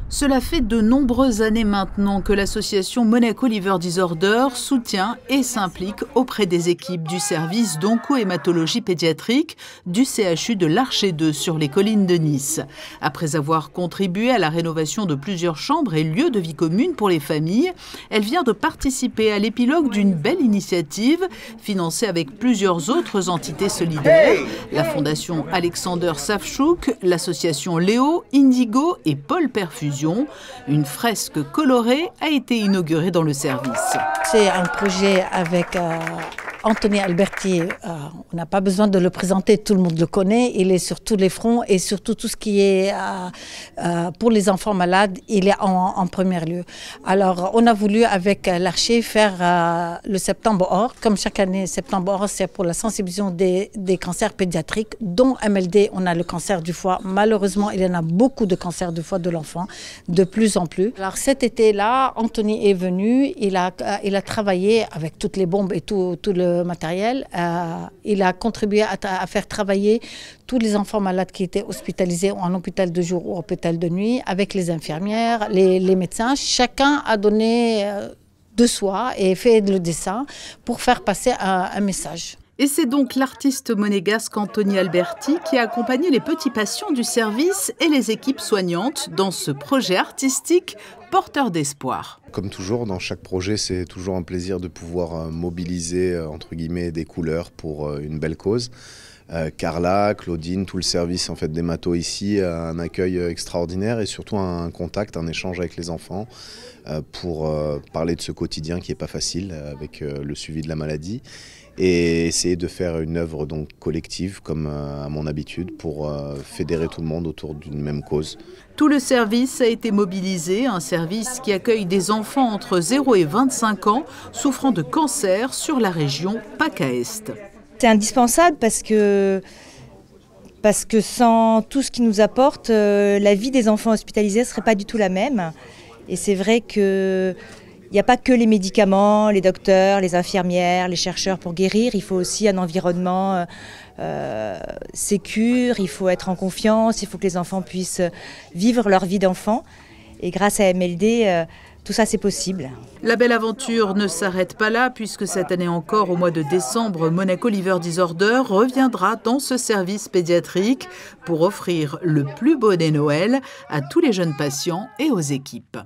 Cela fait de nombreuses années maintenant que l'association Monaco Liver Disorder soutient et s'implique auprès des équipes du service d'onco-hématologie pédiatrique du CHU de l'Archer 2 sur les collines de Nice. Après avoir contribué à la rénovation de plusieurs chambres et lieux de vie commune pour les familles, elle vient de participer à l'épilogue d'une belle initiative financée avec plusieurs autres entités solidaires, la fondation Alexander Savchouk, l'association Léo, Indigo et Paul Perfusion. Une fresque colorée a été inaugurée dans le service. C'est un projet avec Anthony Alberti. On n'a pas besoin de le présenter, tout le monde le connaît. Il est sur tous les fronts et surtout tout ce qui est pour les enfants malades, il est en premier lieu. Alors on a voulu avec l'Archer faire le Septembre Or. Comme chaque année, Septembre Or, c'est pour la sensibilisation des cancers pédiatriques, dont MLD, on a le cancer du foie. Malheureusement, il y en a beaucoup de cancers du foie de l'enfant, de plus en plus. Alors cet été-là, Anthony est venu, il a travaillé avec toutes les bombes et tout le matériel. Il a contribué à faire travailler tous les enfants malades qui étaient hospitalisés en hôpital de jour ou hôpital de nuit, avec les infirmières, les médecins. Chacun a donné de soi et fait le dessin pour faire passer un message. Et c'est donc l'artiste monégasque Anthony Alberti qui a accompagné les petits patients du service et les équipes soignantes dans ce projet artistique porteur d'espoir. Comme toujours, dans chaque projet, c'est toujours un plaisir de pouvoir mobiliser entre guillemets des couleurs pour une belle cause. Carla, Claudine, tout le service en fait d'hémato ici a un accueil extraordinaire et surtout un contact, un échange avec les enfants pour parler de ce quotidien qui n'est pas facile avec le suivi de la maladie et essayer de faire une œuvre donc collective comme à mon habitude pour fédérer tout le monde autour d'une même cause. Tout le service a été mobilisé, un service qui accueille des enfants entre 0 et 25 ans souffrant de cancer sur la région PACA-Est. C'est indispensable parce que sans tout ce qu'il nous apporte, la vie des enfants hospitalisés ne serait pas du tout la même. Et c'est vrai qu'il n'y a pas que les médicaments, les docteurs, les infirmières, les chercheurs pour guérir. Il faut aussi un environnement sécure, il faut être en confiance, il faut que les enfants puissent vivre leur vie d'enfant. Et grâce à MLD, tout ça, c'est possible. La belle aventure ne s'arrête pas là puisque cette année encore, au mois de décembre, Monaco Liver Disorder reviendra dans ce service pédiatrique pour offrir le plus beau des Noëls à tous les jeunes patients et aux équipes.